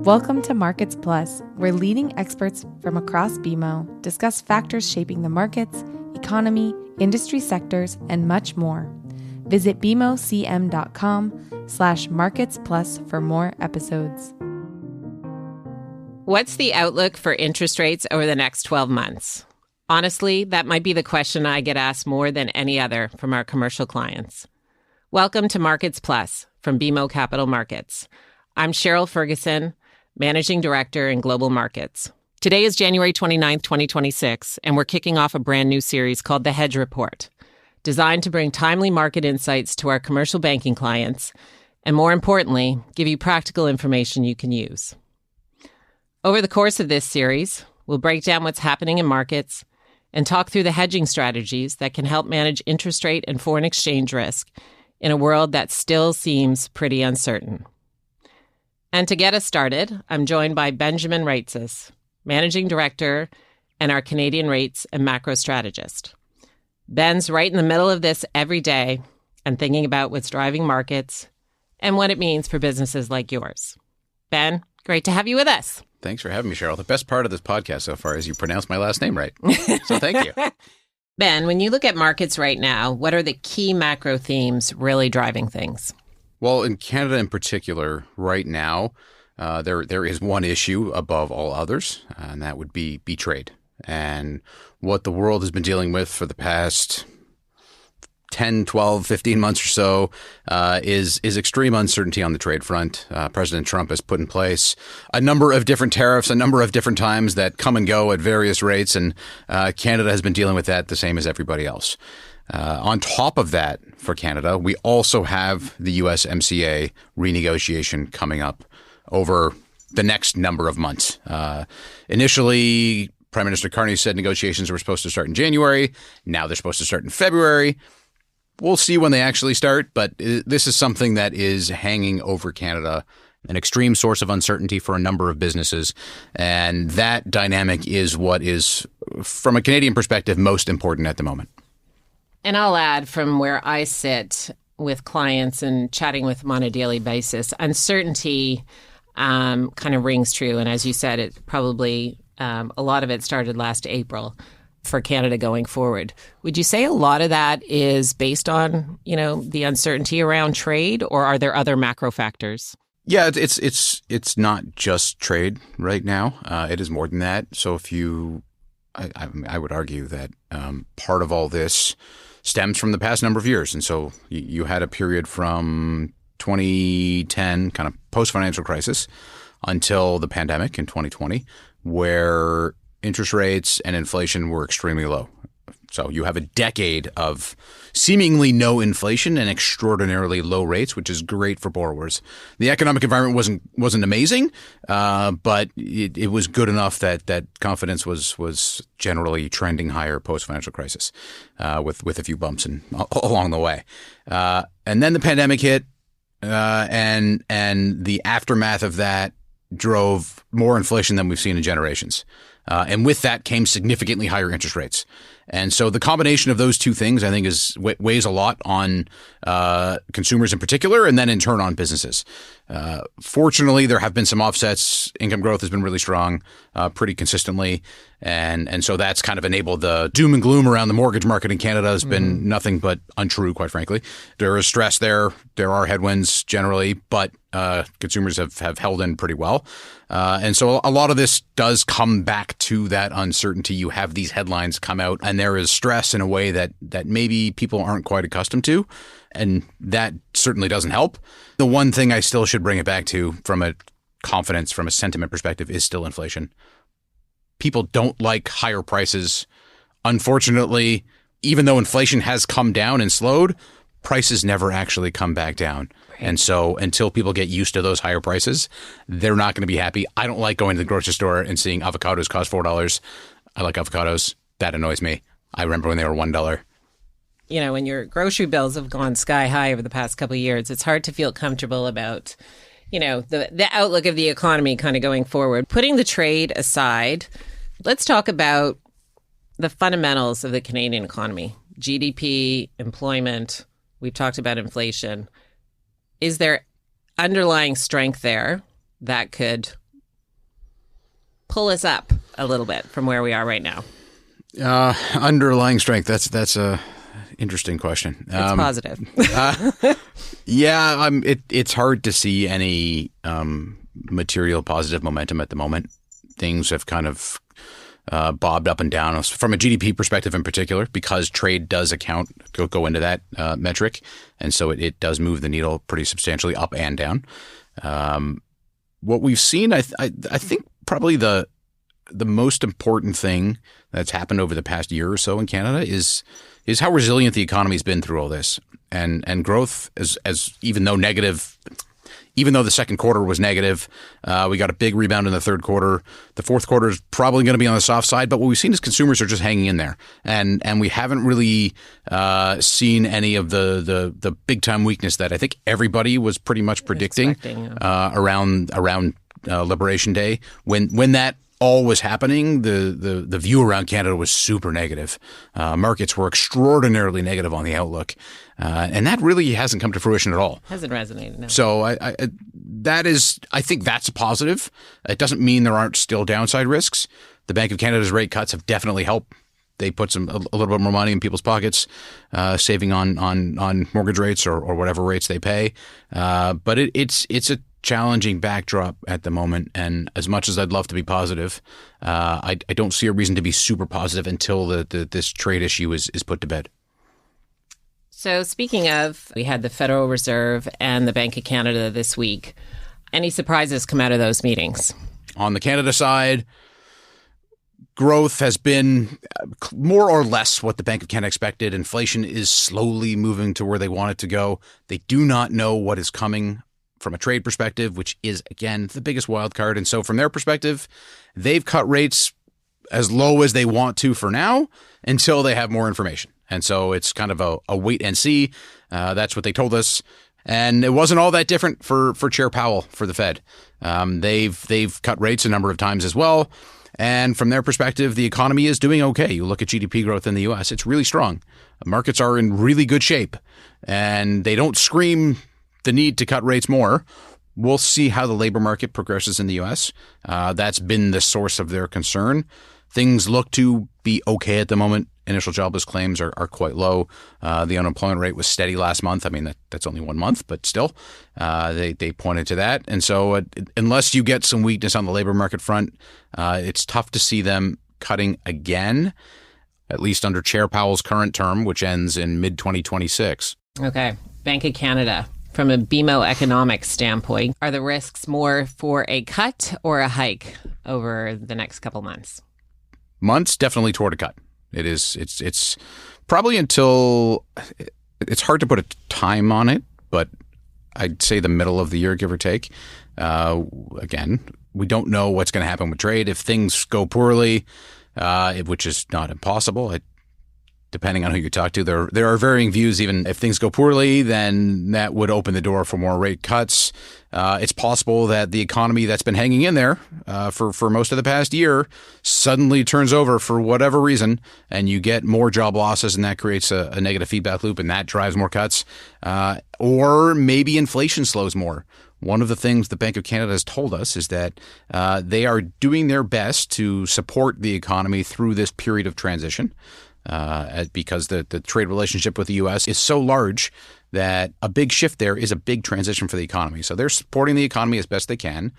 Welcome to Markets Plus, where leading experts from across BMO discuss factors shaping the markets, economy, industry sectors, and much more. Visit bmocm.com/Markets Plus for more episodes. What's the outlook for interest rates over the next 12 months? Honestly, that might be the question I get asked more than any other from our commercial clients. Welcome to Markets Plus from BMO Capital Markets. I'm Cheryl Ferguson, Managing Director in Global Markets. Today is January 29th, 2026, and we're kicking off a brand new series called the Hedge Report, designed to bring timely market insights to our commercial banking clients, and more importantly, give you practical information you can use. Over the course of this series, we'll break down what's happening in markets and talk through the hedging strategies that can help manage interest rate and foreign exchange risk in a world that still seems pretty uncertain. And to get us started, I'm joined by Benjamin Reitzes, Managing Director and our Canadian rates and macro strategist. Ben's right in the middle of this every day and thinking about what's driving markets and what it means for businesses like yours. Ben, great to have you with us. Thanks for having me, Cheryl. The best part of this podcast so far is you pronounce my last name right. So thank you. Ben, when you look at markets right now, what are the key macro themes really driving things? Well, in Canada in particular, right now, there is one issue above all others, and that would be trade. And what the world has been dealing with for the past 10, 12, 15 months or so is extreme uncertainty on the trade front. President Trump has put in place a number of different tariffs, a number of different times that come and go at various rates, and Canada has been dealing with that the same as everybody else. On top of that, for Canada, we also have the USMCA renegotiation coming up over the next number of months. Initially, Prime Minister Carney said negotiations were supposed to start in January. Now they're supposed to start in February. We'll see when they actually start, but this is something that is hanging over Canada, an extreme source of uncertainty for a number of businesses. And that dynamic is what is, from a Canadian perspective, most important at the moment. And I'll add, from where I sit with clients and chatting with them on a daily basis, uncertainty kind of rings true. And as you said, it probably, a lot of it started last April for Canada going forward. Would you say a lot of that is based on, the uncertainty around trade, or are there other macro factors? Yeah, it's not just trade right now. It is more than that. So I would argue that part of all this stems from the past number of years. And so you had a period from 2010, kind of post-financial crisis, until the pandemic in 2020, where interest rates and inflation were extremely low. So you have a decade of seemingly no inflation and extraordinarily low rates, which is great for borrowers. The economic environment wasn't amazing, but it was good enough that confidence was generally trending higher post-financial crisis, with a few bumps along the way. And then the pandemic hit, and the aftermath of that drove more inflation than we've seen in generations. And with that came significantly higher interest rates. And so the combination of those two things, I think, weighs a lot on consumers in particular, and then in turn on businesses. Fortunately, there have been some offsets. Income growth has been really strong, pretty consistently. And so that's kind of enabled the doom and gloom around the mortgage market in Canada has been nothing but untrue, quite frankly. There is stress there. There are headwinds generally, but consumers have held in pretty well. And so a lot of this does come back to that uncertainty. You have these headlines come out, and there is stress in a way that maybe people aren't quite accustomed to. And that certainly doesn't help. The one thing I still should bring it back to from a confidence, from a sentiment perspective, is still inflation. People don't like higher prices. Unfortunately, even though inflation has come down and slowed, prices never actually come back down. Right. And so until people get used to those higher prices, they're not going to be happy. I don't like going to the grocery store and seeing avocados cost $4. I like avocados. That annoys me. I remember when they were $1. When your grocery bills have gone sky high over the past couple of years, it's hard to feel comfortable about, the outlook of the economy kind of going forward. Putting the trade aside, let's talk about the fundamentals of the Canadian economy: GDP, employment, We've talked about inflation. Is there underlying strength there that could pull us up a little bit from where we are right now? Underlying strength. That's a interesting question. It's positive. Yeah, it's hard to see any material positive momentum at the moment. Things have kind of bobbed up and down from a GDP perspective in particular, because trade does go into that metric. And so it does move the needle pretty substantially up and down. What we've seen, I think probably the most important thing that's happened over the past year or so in Canada is how resilient the economy has been through all this. And growth, as even though the second quarter was negative, we got a big rebound in the third quarter. The fourth quarter is probably going to be on the soft side, but what we've seen is consumers are just hanging in there, and we haven't really seen any of the big time weakness that I think everybody was pretty much predicting around Liberation Day. When that all was happening, the view around Canada was super negative. Markets were extraordinarily negative on the outlook, and that really hasn't come to fruition at all. Hasn't resonated. No. So I think that's a positive. It doesn't mean there aren't still downside risks. The Bank of Canada's rate cuts have definitely helped. They put a little bit more money in people's pockets, saving on mortgage rates or whatever rates they pay. But it's a challenging backdrop at the moment, and as much as I'd love to be positive, I don't see a reason to be super positive until this trade issue is put to bed. So speaking of, we had the Federal Reserve and the Bank of Canada this week. Any surprises come out of those meetings? On the Canada side, growth has been more or less what the Bank of Canada expected. Inflation is slowly moving to where they want it to go. They do not know what is coming from a trade perspective, which is, again, the biggest wild card. And so from their perspective, they've cut rates as low as they want to for now until they have more information. And so it's kind of a wait and see. That's what they told us. And it wasn't all that different for Chair Powell for the Fed. They've cut rates a number of times as well. And from their perspective, the economy is doing okay. You look at GDP growth in the U.S., it's really strong. Markets are in really good shape, and they don't scream the need to cut rates more. We'll see how the labor market progresses in the U.S. That's been the source of their concern. Things look to be okay at the moment. Initial jobless claims are quite low. The unemployment rate was steady last month. I mean, that's only 1 month, but still, they pointed to that. And so unless you get some weakness on the labor market front, it's tough to see them cutting again, at least under Chair Powell's current term, which ends in mid-2026. Okay. Bank of Canada. From a BMO economics standpoint, are the risks more for a cut or a hike over the next couple months? Months, definitely toward a cut. It's probably until, it's hard to put a time on it, but I'd say the middle of the year, give or take. Again, we don't know what's going to happen with trade. If things go poorly, which is not impossible, depending on who you talk to, there are varying views. Even if things go poorly, then that would open the door for more rate cuts. It's possible that the economy that's been hanging in there for most of the past year suddenly turns over for whatever reason, and you get more job losses, and that creates a negative feedback loop, and that drives more cuts. Or maybe inflation slows more. One of the things the Bank of Canada has told us is that they are doing their best to support the economy through this period of transition. Because the trade relationship with the U.S. is so large that a big shift there is a big transition for the economy. So they're supporting the economy as best they can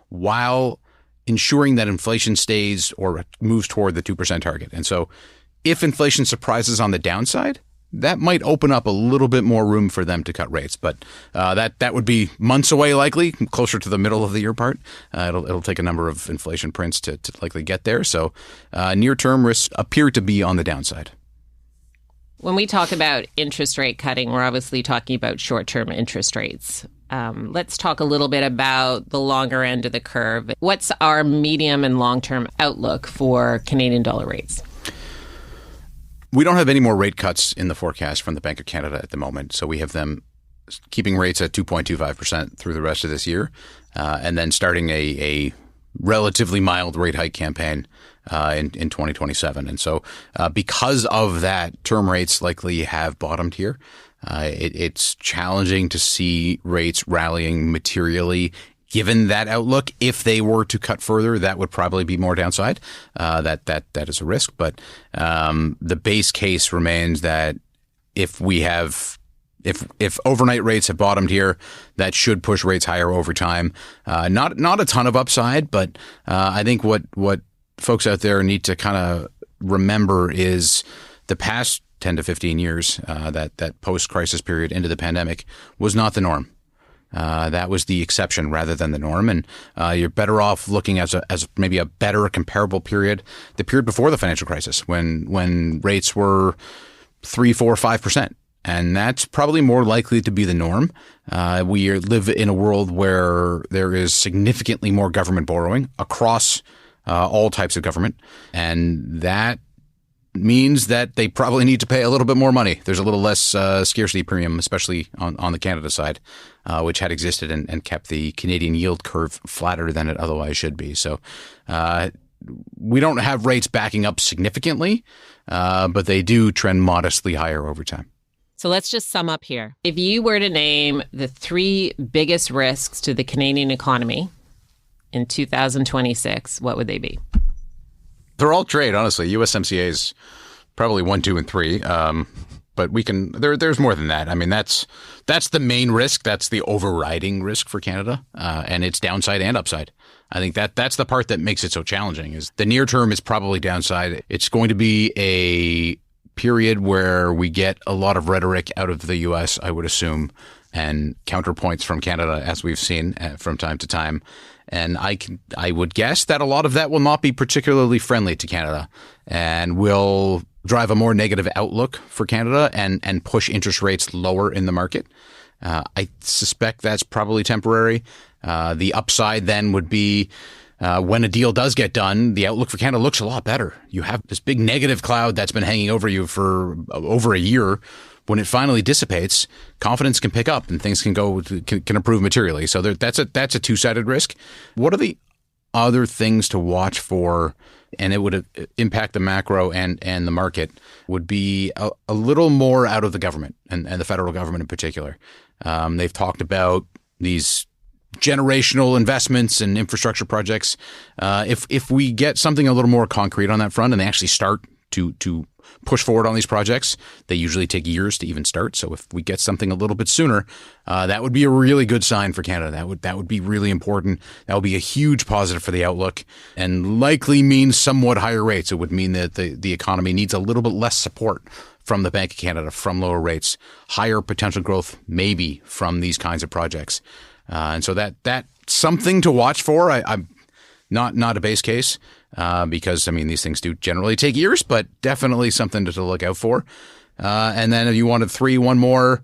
while ensuring that inflation stays or moves toward the 2% target. And so if inflation surprises on the downside, that might open up a little bit more room for them to cut rates. But that would be months away, likely, closer to the middle of the year part. It'll take a number of inflation prints to likely get there. So near-term risks appear to be on the downside. When we talk about interest rate cutting, we're obviously talking about short-term interest rates. Let's talk a little bit about the longer end of the curve. What's our medium and long-term outlook for Canadian dollar rates? We don't have any more rate cuts in the forecast from the Bank of Canada at the moment. So we have them keeping rates at 2.25% through the rest of this year, and then starting a relatively mild rate hike campaign in 2027. And so because of that, term rates likely have bottomed here. It's challenging to see rates rallying materially given that outlook. If they were to cut further, that would probably be more downside. That is a risk. But the base case remains that if overnight rates have bottomed here, that should push rates higher over time. Not a ton of upside, but I think what folks out there need to kind of remember is the past 10 to 15 years, that post-crisis period into the pandemic was not the norm. That was the exception rather than the norm. And you're better off looking as maybe a better comparable period, the period before the financial crisis when rates were 3%, 4%, 5%. And that's probably more likely to be the norm. We live in a world where there is significantly more government borrowing across all types of government. And that means that they probably need to pay a little bit more money. There's a little less scarcity premium, especially on the Canada side, which had existed and kept the Canadian yield curve flatter than it otherwise should be. So we don't have rates backing up significantly, but they do trend modestly higher over time. So let's just sum up here. If you were to name the 3 biggest risks to the Canadian economy in 2026, what would they be? They're all trade, honestly. USMCA is probably 1, 2, and 3. But we can. There's more than that. I mean, that's the main risk. That's the overriding risk for Canada, and it's downside and upside. I think that's the part that makes it so challenging. Is the near term is probably downside. It's going to be a period where we get a lot of rhetoric out of the U.S., I would assume, and counterpoints from Canada, as we've seen from time to time. And I would guess that a lot of that will not be particularly friendly to Canada and will drive a more negative outlook for Canada and push interest rates lower in the market. I suspect that's probably temporary. The upside then would be when a deal does get done, the outlook for Canada looks a lot better. You have this big negative cloud that's been hanging over you for over a year. When it finally dissipates, confidence can pick up and things can improve materially. So that's a two-sided risk. What are the other things to watch for, and it would impact the macro and the market, would be a little more out of the government and the federal government in particular. They've talked about these generational investments and infrastructure projects. If we get something a little more concrete on that front and they actually start to push forward on these projects, they usually take years to even start. So if we get something a little bit sooner, that would be a really good sign for Canada. That would be really important. That would be a huge positive for the outlook and likely means somewhat higher rates. It would mean that the economy needs a little bit less support from the Bank of Canada, from lower rates, higher potential growth maybe from these kinds of projects. And so that's something to watch for. I'm not a base case. Because, I mean, these things do generally take years, but definitely something to look out for. And then if you wanted 3, one more,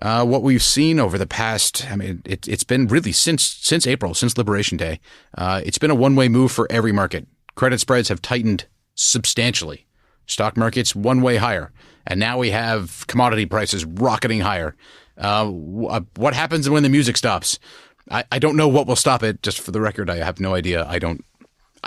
what we've seen over the past, I mean, it's been really since April, since Liberation Day, it's been a one-way move for every market. Credit spreads have tightened substantially. Stock markets one way higher. And now we have commodity prices rocketing higher. What happens when the music stops? I don't know what will stop it. Just for the record, I have no idea. I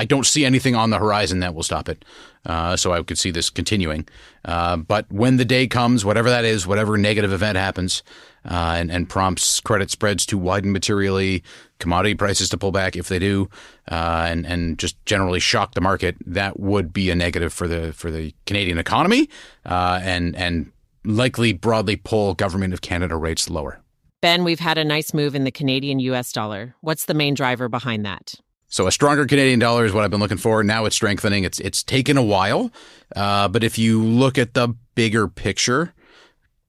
don't see anything on the horizon that will stop it. So I could see this continuing. But when the day comes, whatever that is, whatever negative event happens and prompts credit spreads to widen materially, commodity prices to pull back if they do, and just generally shock the market, that would be a negative for the Canadian economy and likely broadly pull Government of Canada rates lower. Ben, we've had a nice move in the Canadian US dollar. What's the main driver behind that? So a stronger Canadian dollar is what I've been looking for. Now it's strengthening. It's taken a while. But if you look at the bigger picture,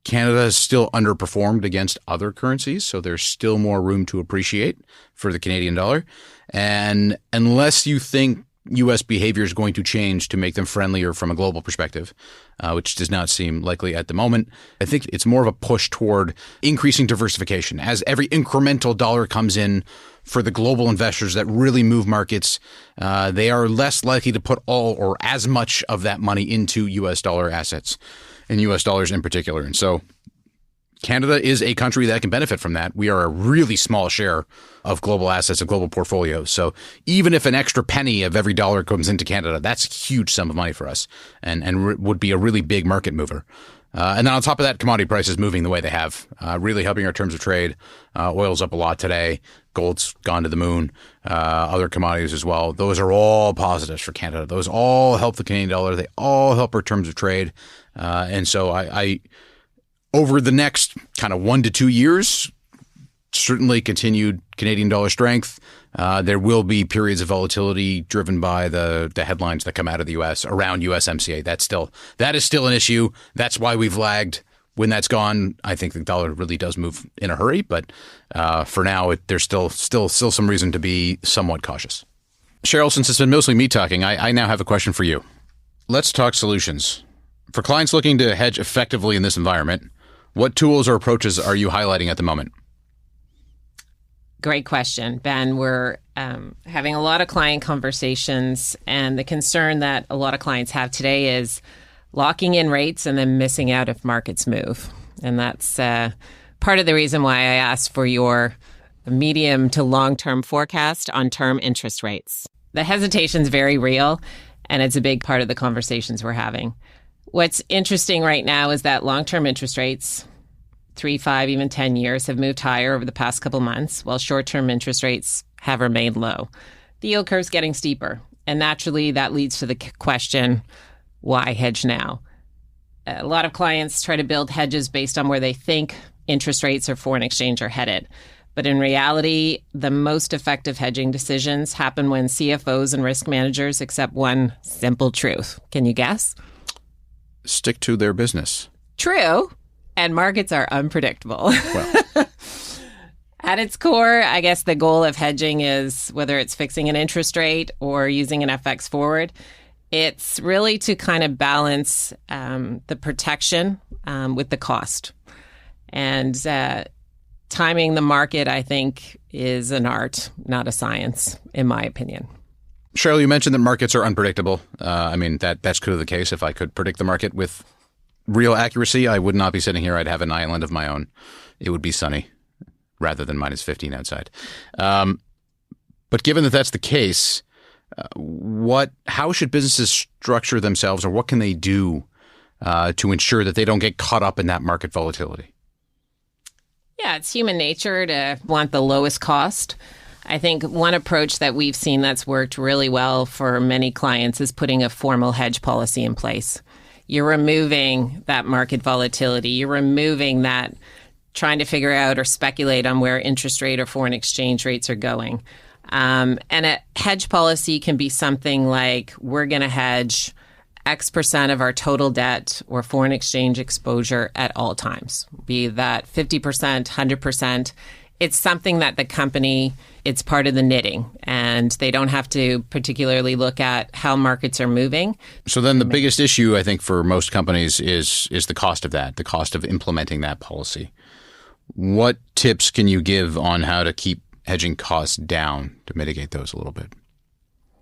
Canada is still underperformed against other currencies. So there's still more room to appreciate for the Canadian dollar. And unless you think U.S. behavior is going to change to make them friendlier from a global perspective, which does not seem likely at the moment, I think it's more of a push toward increasing diversification. As every incremental dollar comes in for the global investors that really move markets, they are less likely to put all or as much of that money into U.S. dollar assets and U.S. dollars in particular. And so Canada is a country that can benefit from that. We are a really small share of global assets and global portfolios. So even if an extra penny of every dollar comes into Canada, that's a huge sum of money for us and would be a really big market mover. And then on top of that, commodity prices moving the way they have, really helping our terms of trade. Oil's up a lot today. Gold's gone to the moon. Other commodities as well. Those are all positives for Canada. Those all help the Canadian dollar. They all help our terms of trade. And so I over the next kind of 1 to 2 years, certainly continued Canadian dollar strength. There will be periods of volatility driven by the headlines that come out of the U.S. around USMCA. That is still an issue. That's why we've lagged. When that's gone, I think the dollar really does move in a hurry. But for now, there's still some reason to be somewhat cautious. Cheryl, since it's been mostly me talking, I now have a question for you. Let's talk solutions. For clients looking to hedge effectively in this environment, what tools or approaches are you highlighting at the moment? Great question, Ben. We're having a lot of client conversations, and the concern that a lot of clients have today is locking in rates and then missing out if markets move. And that's part of the reason why I asked for your medium to long-term forecast on term interest rates. The hesitation's very real, and it's a big part of the conversations we're having. What's interesting right now is that long-term interest rates, 3, 5, even 10 years, have moved higher over the past couple months, while short-term interest rates have remained low. The yield curve's getting steeper, and naturally that leads to the question, why hedge now? A lot of clients try to build hedges based on where they think interest rates or foreign exchange are headed. But in reality, the most effective hedging decisions happen when CFOs and risk managers accept one simple truth. Can you guess? Stick to their business. True. And markets are unpredictable. Well. At its core, I guess the goal of hedging is, whether it's fixing an interest rate or using an FX forward, it's really to kind of balance the protection with the cost. And timing the market, I think, is an art, not a science, in my opinion. Cheryl, you mentioned that markets are unpredictable. That's clearly the case. If I could predict the market with real accuracy, I would not be sitting here. I'd have an island of my own. It would be sunny rather than minus 15 outside. But given that that's the case, how should businesses structure themselves, or what can they do to ensure that they don't get caught up in that market volatility? Yeah, it's human nature to want the lowest cost. I think one approach that we've seen that's worked really well for many clients is putting a formal hedge policy in place. You're removing that market volatility. You're removing that trying to figure out or speculate on where interest rate or foreign exchange rates are going. And a hedge policy can be something like, we're going to hedge X% of our total debt or foreign exchange exposure at all times, be that 50%, 100%. It's something that the company, it's part of the knitting, and they don't have to particularly look at how markets are moving. So then the biggest issue, I think, for most companies is the cost of that, the cost of implementing that policy. What tips can you give on how to keep hedging costs down to mitigate those a little bit?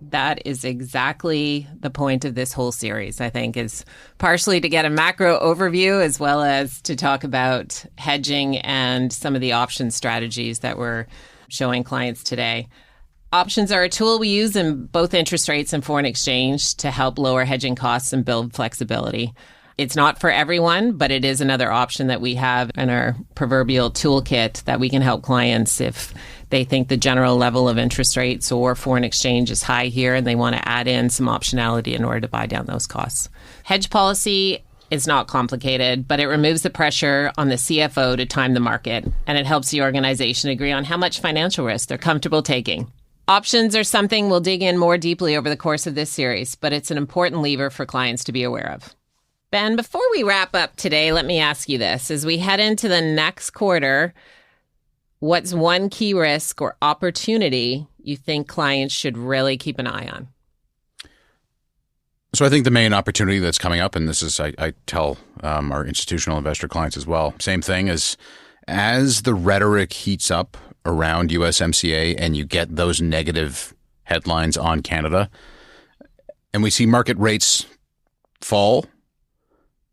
That is exactly the point of this whole series, I think, is partially to get a macro overview as well as to talk about hedging and some of the option strategies that we're showing clients today. Options are a tool we use in both interest rates and foreign exchange to help lower hedging costs and build flexibility. It's not for everyone, but it is another option that we have in our proverbial toolkit that we can help clients if they think the general level of interest rates or foreign exchange is high here and they want to add in some optionality in order to buy down those costs. Hedge policy is not complicated, but it removes the pressure on the CFO to time the market, and it helps the organization agree on how much financial risk they're comfortable taking. Options are something we'll dig in more deeply over the course of this series, but it's an important lever for clients to be aware of. Ben, before we wrap up today, let me ask you this. As we head into the next quarter, what's one key risk or opportunity you think clients should really keep an eye on? So I think the main opportunity that's coming up, and this is, I tell our institutional investor clients as well, same thing as the rhetoric heats up around USMCA and you get those negative headlines on Canada and we see market rates fall,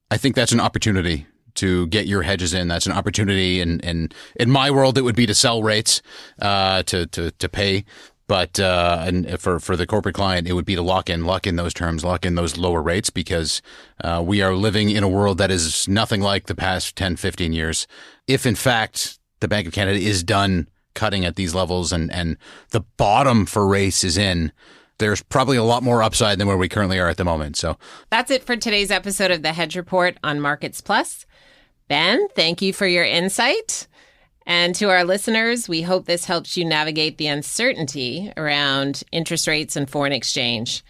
I think that's an opportunity to get your hedges in. That's an opportunity. And in my world, it would be to sell rates to pay. But and for the corporate client, it would be to lock in those terms, lock in those lower rates, because we are living in a world that is nothing like the past 10, 15 years. If, in fact, the Bank of Canada is done cutting at these levels and the bottom for rates is in, there's probably a lot more upside than where we currently are at the moment. So that's it for today's episode of the Hedge Report on Markets Plus. Ben, thank you for your insight. And to our listeners, we hope this helps you navigate the uncertainty around interest rates and foreign exchange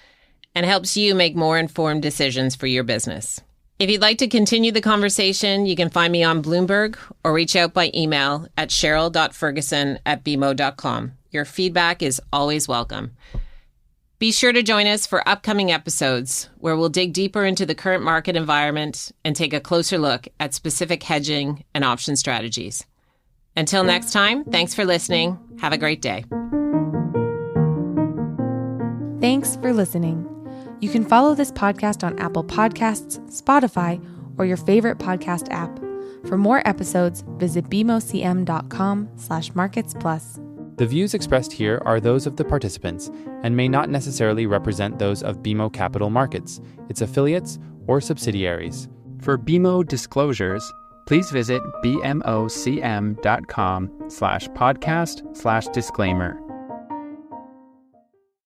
and helps you make more informed decisions for your business. If you'd like to continue the conversation, you can find me on Bloomberg or reach out by email at cheryl.ferguson@bmo.com. Your feedback is always welcome. Be sure to join us for upcoming episodes where we'll dig deeper into the current market environment and take a closer look at specific hedging and option strategies. Until next time, thanks for listening. Have a great day. Thanks for listening. You can follow this podcast on Apple Podcasts, Spotify, or your favorite podcast app. For more episodes, visit bmocm.com/marketsplus. The views expressed here are those of the participants and may not necessarily represent those of BMO Capital Markets, its affiliates, or subsidiaries. For BMO disclosures, please visit bmocm.com/podcast/disclaimer.